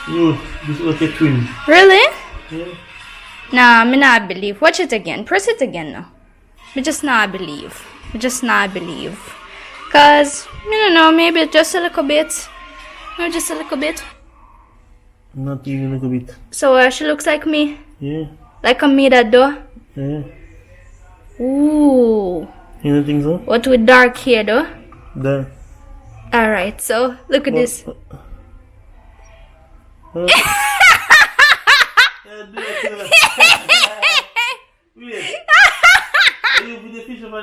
No, this was a twin. Really? Yeah. Nah, me not believe. Watch it again. Press it again now. Me just not believe. Me just not believe. Cause, I don't know, maybe just a little bit. Maybe just a little bit. Not even a little bit. So she looks like me. Yeah. Like a me that though. Yeah. Ooh. You don't think so? What with dark hair though? There. Alright, so look at this. Huh? Wait. You put the fish over it.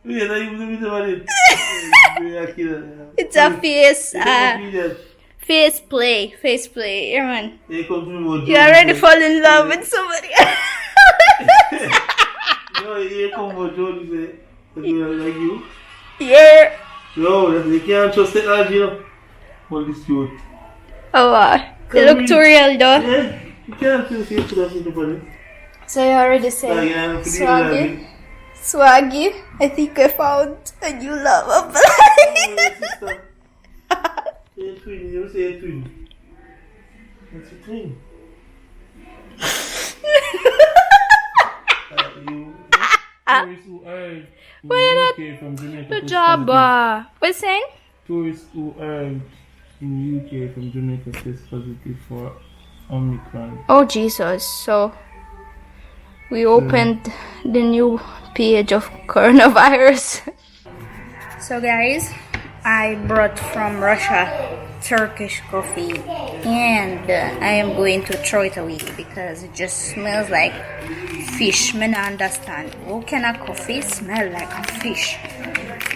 Wait, you put the fish over it. It's a face play. Face play. Yeah, man. You already fall in love with somebody else. No, you come for Jody say, like you. Yeah. No, they can't trust technology, you know. All this cute. Oh wow. They look too real though. Yeah, you can't feel safe to that little. So you already said Swaggy. Swaggy, I think I found a new love of life. Say a twin, you say a twin. What's a twin? Tourists who arrived in the UK from Jamaica. Good job. What you saying? Tourists who arrived in the UK from Jamaica test positive for Omicron. Oh Jesus! So we opened the new page of coronavirus. So guys, I brought from Russia Turkish coffee, and I am going to throw it away because it just smells like fish. I don't understand. How can a coffee smell like a fish? I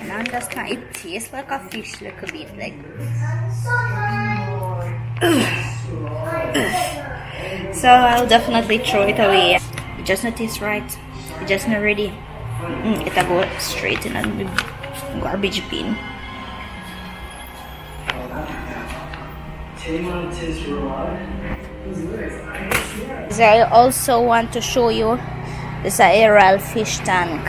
don't understand. It tastes like a fish, like a bit like. So I'll definitely throw it away. It just not taste right. It just not ready. It'll go straight in the garbage bin. I also want to show you this Aral fish tank.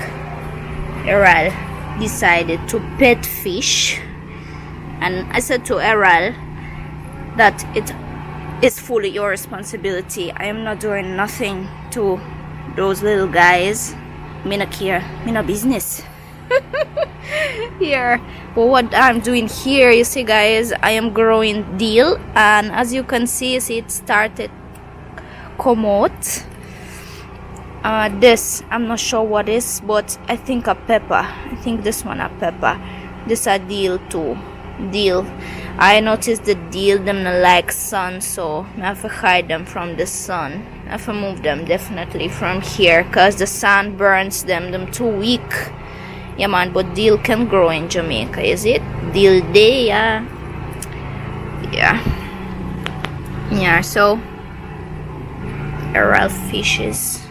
Aral decided to pet fish, and I said to Aral that it is fully your responsibility. I am not doing nothing to those little guys. Me not care. Me no business. Here, but what I'm doing here, you see guys, I am growing dill, and as you can see, it started come out. This I'm not sure what is, but I think a pepper. I think this one a pepper. This a dill too. Dill. I noticed the dill them not like sun, so I have to hide them from the sun. I have to move them definitely from here, cause the sun burns them. Them too weak. Yeah man, but dill can grow in Jamaica, is it? Dill day, yeah. Yeah, so Aral fishes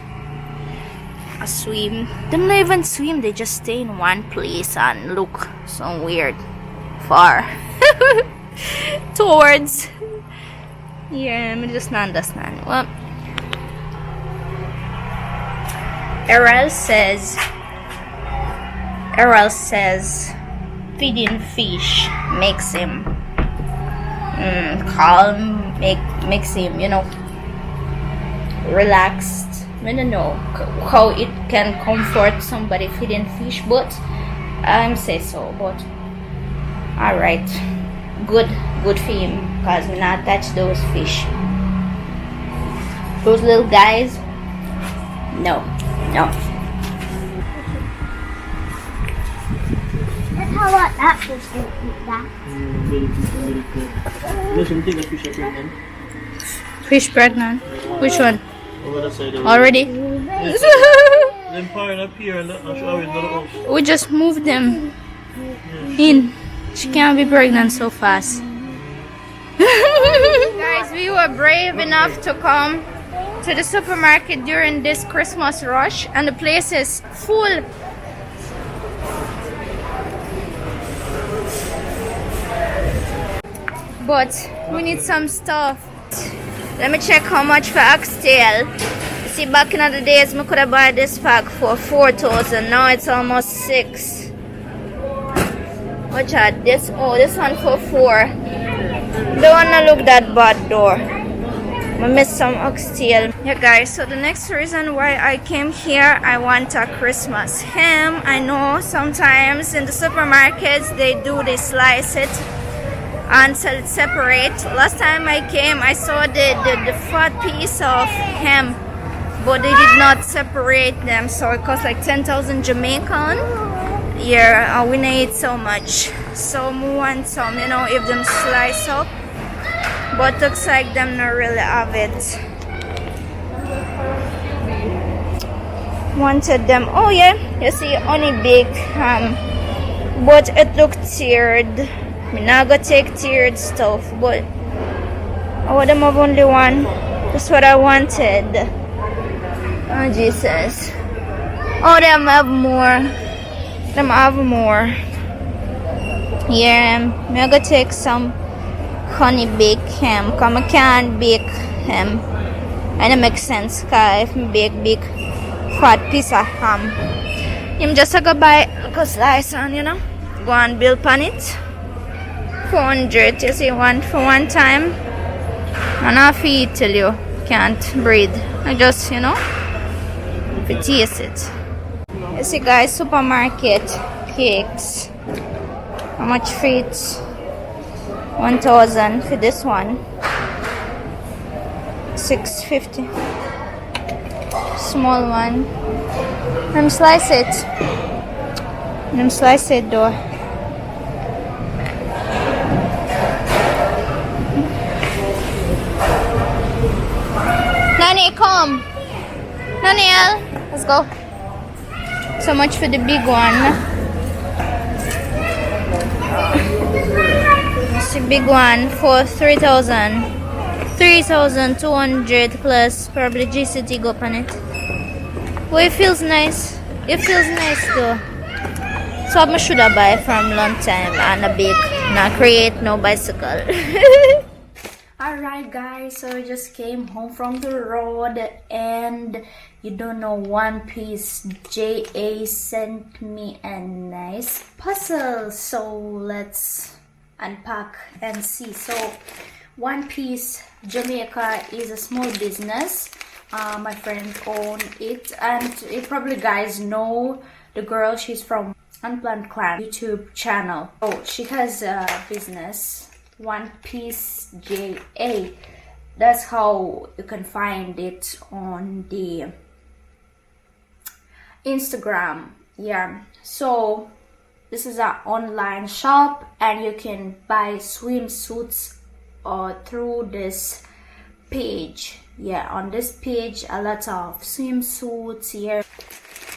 swim. They don't even swim, they just stay in one place and look so weird. Far. Towards. Yeah, I just not understand. Well, Aral says feeding fish makes him calm, makes him, relaxed. I don't know how it can comfort somebody feeding fish, but I'm say so. But alright, good for him, cause we not touch those fish. Those little guys, no. How about that fish don't eat that? Fish pregnant? Which one? Over the side Already? Them pouring up here and show We just moved them in. She can't be pregnant so fast. Guys, we were brave enough to come to the supermarket during this Christmas rush, and the place is full. But we need some stuff. Let me check how much for oxtail. You see, back in the days, I could have bought this pack for 4,000. Now it's almost 6. Watch out. This one for 4. Don't wanna look that bad though. I missed some oxtail. Yeah guys, so the next reason why I came here, I want a Christmas ham. I know sometimes in the supermarkets they slice it and sell it separate. Last time I came, I saw the fat piece of ham, but they did not separate them, so it cost like 10,000 Jamaican. Yeah, we need so much. So we want some, you know, if them slice up, but looks like them not really have it. Wanted them. Oh yeah, you see, only big ham, but it looked tiered. I'm not gonna take tiered stuff, but oh, them have only one. That's what I wanted. Oh Jesus. Oh, them have more. Them have more. Yeah, I'm gonna take some honey baked ham. Cause I can't bake ham, and it makes sense. Cause if I bake big fat piece of ham, I'm just gonna buy a slice and, you know, go and build on it. 400, you see, one for one time. And I feed till you can't breathe. I just, you know, if you taste it. You see guys, supermarket cakes. How much for it? 1,000 for this one. 650. Small one. Slice it. Slice it though. Nani, come. Naniel, let's go. So much for the big one. It's a big one for 3,000. 3,200 plus probably GCT go on it. Well, it feels nice. It feels nice though. So I should have buy from long time and a big, not create no bicycle. Alright guys, so I just came home from the road and you don't know, One Piece JA sent me a nice puzzle. So let's unpack and see. So One Piece Jamaica is a small business. My friend owned it, and you probably guys know the girl. She's from Unplanned Clan YouTube channel. Oh, she has a business, One Piece JA. That's how you can find it on the Instagram. Yeah, so this is an online shop and you can buy swimsuits through this page. Yeah, on this page a lot of swimsuits here,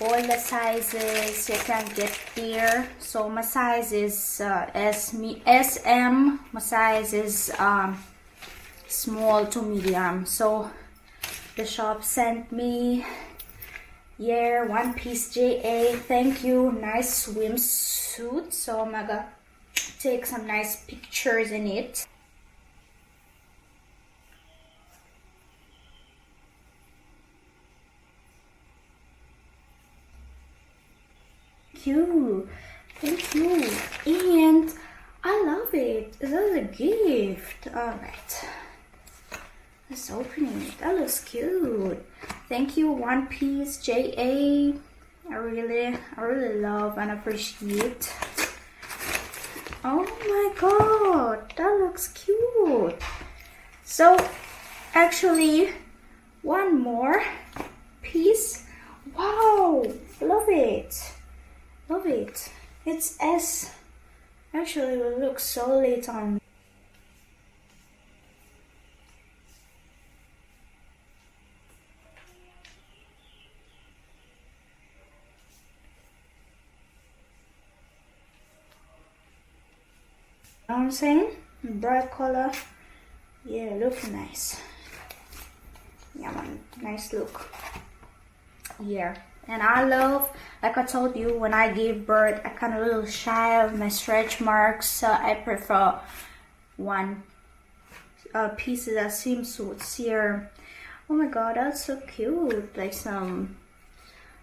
all the sizes you can get here. So my size is SM. My size is small to medium. So the shop sent me, yeah, One Piece JA. Thank you. Nice swimsuit. So I'm gonna take some nice pictures in it. You, thank you, and I love it. This is a gift. All right, let's open it. That looks cute. Thank you, One Piece JA. I really love and appreciate. Oh my god, that looks cute. So actually one more piece. Wow, love it. Love it. It's S. Actually, it looks so late on me. You know what I'm saying? Bright color. Yeah, looks nice. Yeah, man, nice look. Yeah. And I love, like I told you, when I gave birth, I kind of a little shy of my stretch marks, so I prefer one pieces of swimsuits here. Oh my god, that's so cute. Like some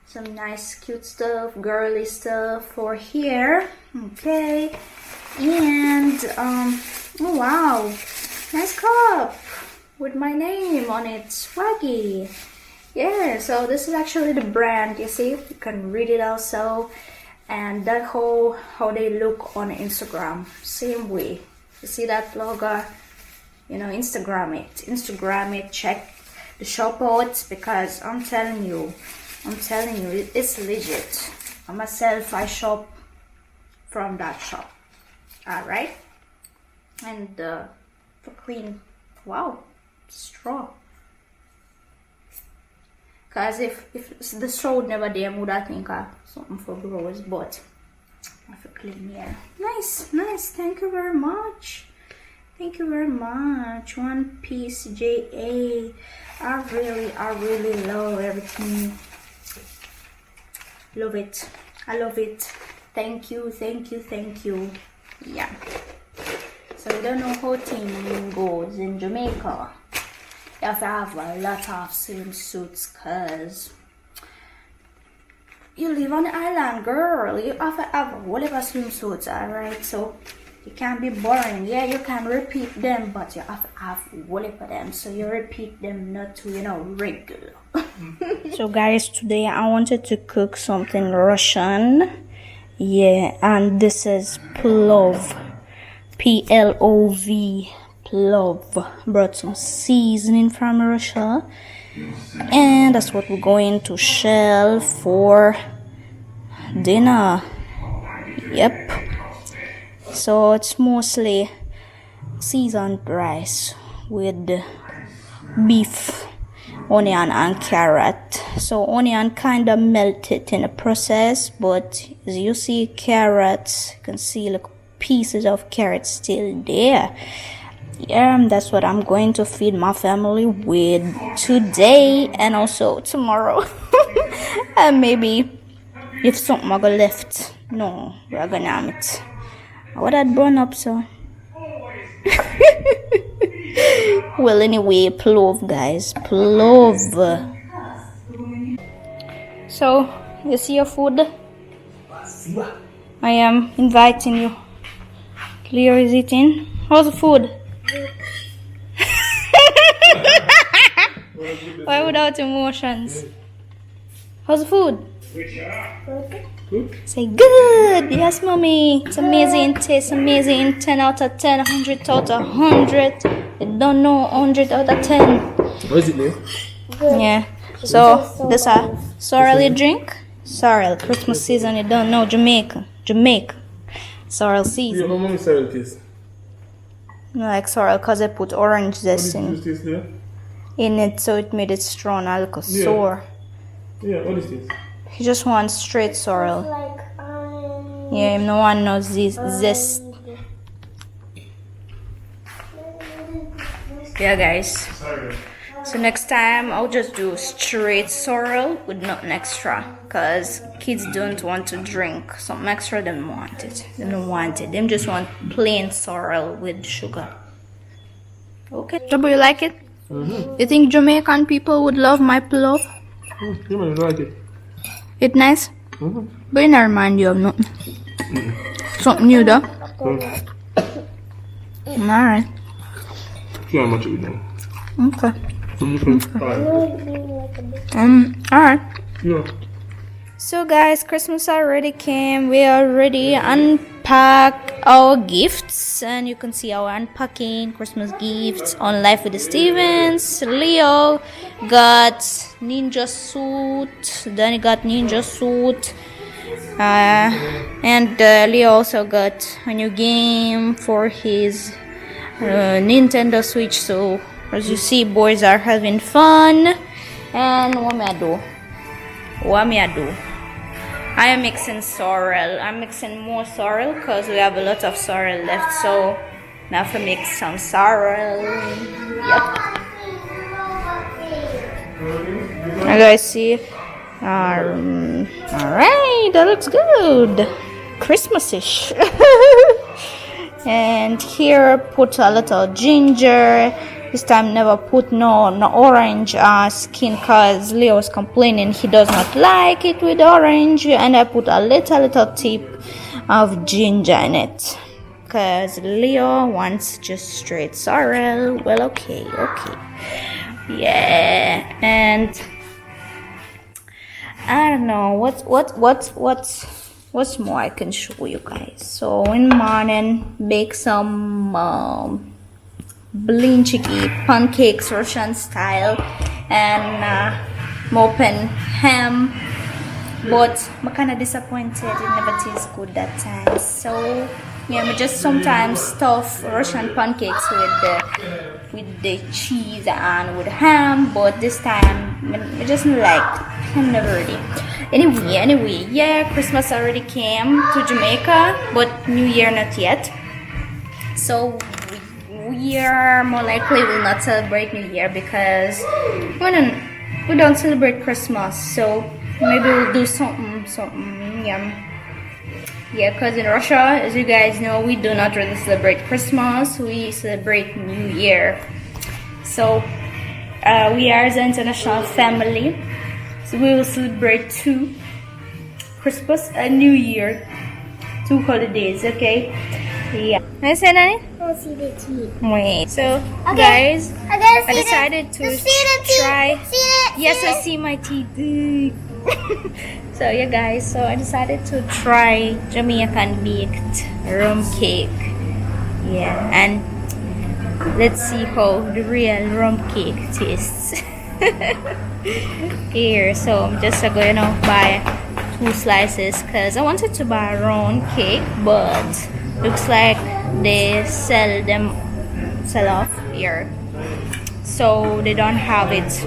some nice cute stuff, girly stuff for here. Okay, and oh wow, nice cup with my name on it, Swaggy. Yeah, so this is actually the brand. You see, you can read it also, and that how they look on Instagram, same way. You see that logo? You know, Instagram it, check the shop out, because I'm telling you, it's legit. Myself, I shop from that shop. All right, and for clean, wow, straw. Cause if the straw would never there, would I think something for growers, but I have to clean here. Nice. Thank you very much. One Piece JA. I really love everything. Love it. I love it. Thank you. Yeah. So we don't know how thing goes in Jamaica. You have to have a lot of swimsuits, cause you live on the island, girl. You have to have a whole lot of swimsuits, alright? So you can't be boring. Yeah, you can repeat them, but you have to have a whole lot of them. So you repeat them, not to, regular. So guys, today I wanted to cook something Russian. Yeah, and this is plov. Plov. Plov. Brought some seasoning from Russia, and that's what we're going to shell for dinner. Yep. So it's mostly seasoned rice with beef, onion and carrot. So onion kind of melted in the process, but as you see carrots, you can see like pieces of carrot still there. Yeah, that's what I'm going to feed my family with today and also tomorrow. And maybe if something I got left, no, we're gonna have it. What that burn up, so. Well, anyway, plov, guys, plov. So, you see your food? I am inviting you. Cleo is eating. How's the food? Why without emotions? How's the food? Good. Say good. Yes, mommy. It's amazing taste, amazing. 10 out of 10, 100 out of 100. You don't know 100 out of 10. What is it, Leo? Yeah. So this a sorrel drink. Sorrel, Christmas season. You don't know Jamaica. Sorrel season. Yeah, my mommy sorrel taste. I like sorrel because I put orange zest What is this, in it, so it made it strong. I look sour. Yeah, what is this? He just wants straight sorrel. Yeah, no one knows this zest. Yeah, guys. Sorry. So next time I'll just do straight sorrel with nothing extra, cause kids don't want to drink something extra. They don't want it. They just want plain sorrel with sugar. Okay. Trouble, you like it? You think Jamaican people would love my plov? You might like it. It nice? But it not remind you of nothing. Something new though. Alright. See how much it done. Okay. Alright. Yeah. So guys, Christmas already came. We already unpacked our gifts, and you can see our unpacking Christmas gifts on Life with the Stevens. Leo got ninja suit. Danny got ninja suit. And Leo also got a new game for his Nintendo Switch. So as you see, boys are having fun. And what me I do? I am mixing sorrel. I'm mixing more sorrel because we have a lot of sorrel left. So now I have to mix some sorrel. Yep. You guys see? Alright, that looks good. Christmas-ish. And here put a little ginger This time never put no orange skin, cause Leo was complaining he does not like it with orange, and I put a little tip of ginger in it, cause Leo wants just straight sorrel. Well, okay, yeah. And I don't know what's more I can show you guys. So in the morning, bake some blinchiki pancakes, Russian style, and open ham. But I'm kind of disappointed, it never tastes good that time. So yeah, I just sometimes stuff Russian pancakes with the cheese and with ham, but this time I just like, I'm never ready. Anyway, yeah, Christmas already came to Jamaica, but New Year not yet. So we are more likely will not celebrate New Year because we don't celebrate Christmas. So maybe we'll do something, yeah, because in Russia, as you guys know, we do not really celebrate Christmas, we celebrate New Year. So we are the international family, so we will celebrate 2 Christmas and New Year, 2 holidays, okay? Yeah. Can I say Nani? Go see the teeth. Wait. So Okay. guys, I I decided to try. Yes, I see see my teeth. So yeah guys, so I decided to try Jamaican baked rum cake. Yeah, and let's see how the real rum cake tastes. Here, so I'm just going to buy 2 slices because I wanted to buy a round cake, but looks like they sell off here, so they don't have it.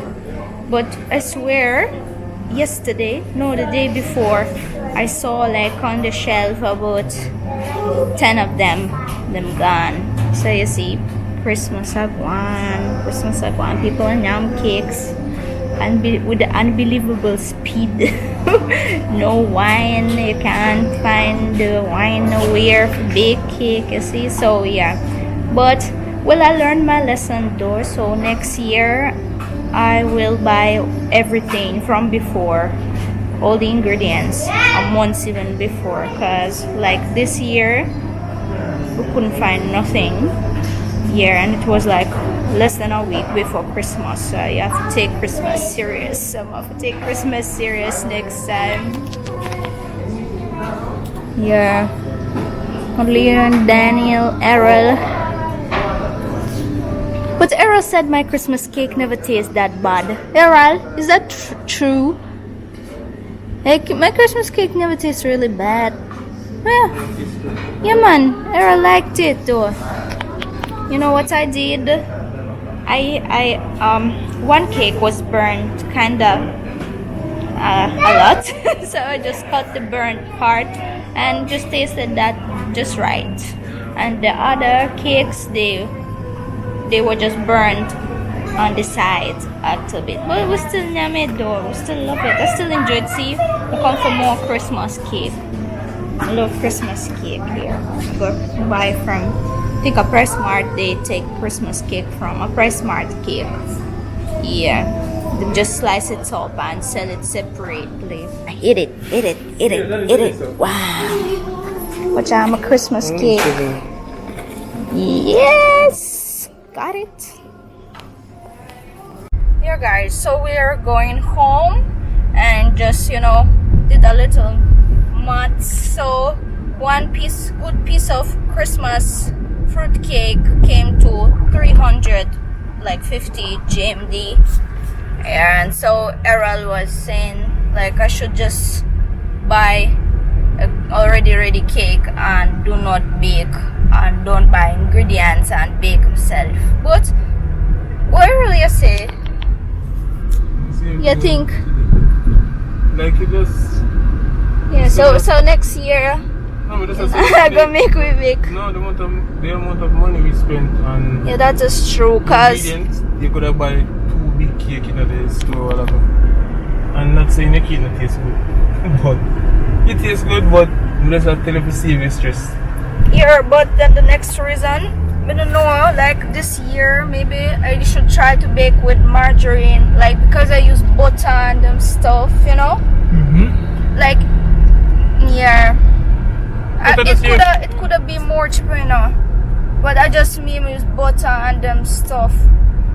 But I swear yesterday, no, the day before, I saw like on the shelf about 10 of them gone. So you see, Christmas at one, people and yam cakes, and with the unbelievable speed. No wine, you can't find the wine nowhere for bake cake, you see. So yeah, but well, I learned my lesson though, so next year I will buy everything from before, all the ingredients a month even before, because like this year we couldn't find nothing here, and it was like less than a week before Christmas, so you have to take Christmas serious. So I have to take Christmas serious next time. Yeah, Leon, Daniel, Errol. But Errol said my Christmas cake never tastes that bad. Errol, is that true? Like, my Christmas cake never tastes really bad. Yeah man, Errol liked it though. You know what I did? I one cake was burnt kinda a lot. So I just cut the burnt part and just tasted that just right. And the other cakes, they were just burnt on the sides a little bit, but we still name it though, we still love it, I still enjoy it. See, I come for more Christmas cake. I love Christmas cake here. Go buy from, I think a Price Mart, they take Christmas cake from a Price Mart cake. Yeah, they just slice it up and sell it separately. I eat it. Wow, watch out, my Christmas cake. Yes, got it. Yeah guys, so we are going home and just, you know, did a little math. So one good piece of Christmas fruit cake came to 350 GMD. And so Errol was saying like I should just buy a already ready cake and do not bake, and don't buy ingredients and bake himself. But what I really say, you think like you just, yeah, so next year no, but that's I'm gonna make we bake. No, the amount of money we spent on, Yeah, that is true, cause ingredients, you could have buy 2 big cake in the store or whatever. And not saying the cake not taste good. But it tastes good, but let's not tell you to save your stress. here. But then the next reason, I don't know, like this year maybe I should try to bake with margarine, like because I use butter and them stuff, you know. Like, yeah, it could have been more cheaper, you know, but I just use butter and them stuff.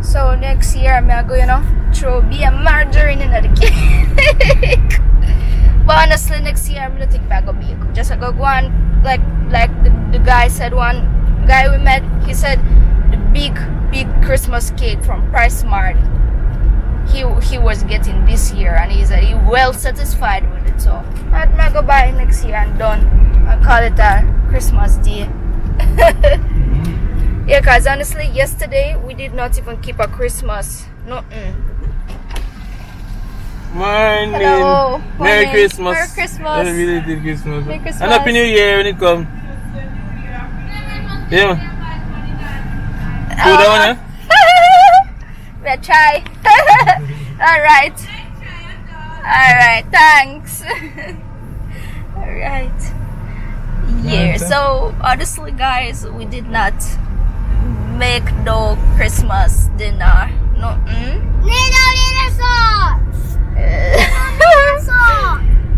So next year I'm gonna go, you know, throw be a margarine in the cake. But honestly, next year I'm gonna think back of bake. Just I go on, like the guy said, one guy we met, he said the big Christmas cake from Price Mart he was getting this year, and he said he well satisfied with it. So I'm gonna go buy it next year and done. I call it a Christmas day. Yeah, cause honestly, yesterday we did not even keep a Christmas. Nothing. Morning. Hello. Merry Christmas. Merry Christmas. I really did Christmas. Merry Christmas. And Happy New Year when it comes. Yeah. Cool down, yeah? We'll try. Alright. Alright, thanks. Alright. Yeah, so honestly guys, we did not make no Christmas dinner. No.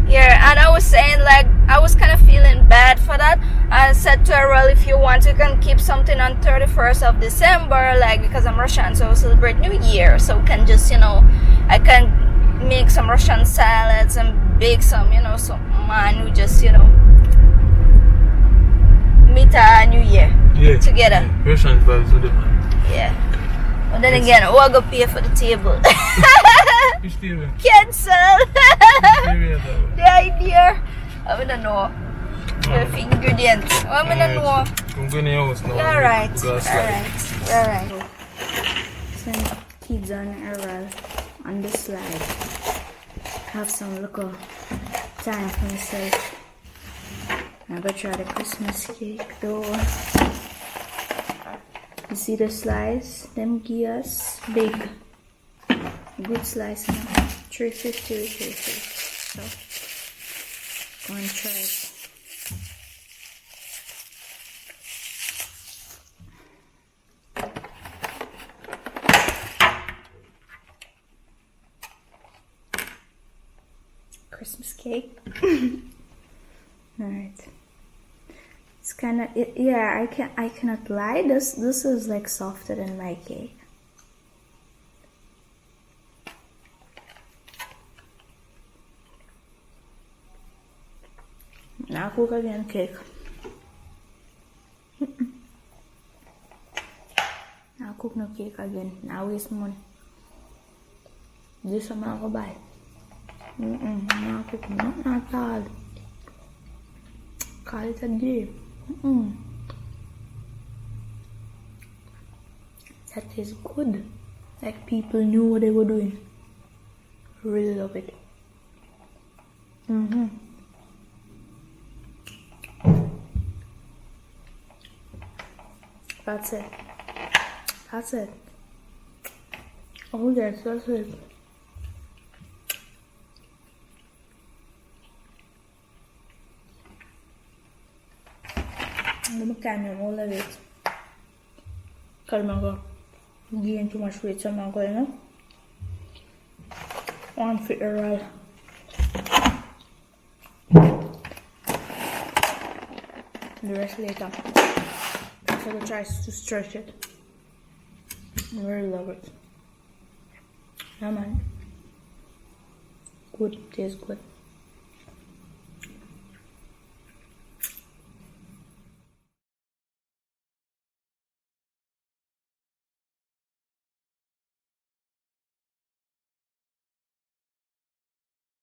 Yeah, and I was saying, like, I was kind of feeling bad for that. I said to her, well, if you want, you can keep something on 31st of December, like, because I'm Russian, so we celebrate New Year. So we can just, you know, I can make some Russian salads and bake some, you know, some man who just, you know, meet a New Year together. Yeah. Russian vibes with the man. Yeah. But then again, we're going to pay for the table. Which table? Cancel. The The idea. I don't know. The ingredients. I don't know. I'm going to your house now. Alright. Alright. Alright. Some kids on Errol on the slide. Have some little time for myself. I'm going to try the Christmas cake though. You see the slice? Them give us big. Good slice. $3.50. So, go and try it. Christmas cake. Alright. It's kind of, yeah, I cannot lie. This is like softer than my cake. Now cook again cake. Now cook no cake again. Now waste money. This one I'll go buy. Now cook not at all. Call it a day. That tastes good. Like people knew what they were doing. Really love it. That's it. That's it. Oh yes, that's it. I'm gonna all of it. Because I'm going to gain too much weight, so I'm going to one fit around. The rest later. So I'm going to try to stretch it. I really love it. Yeah man. Good, tastes good.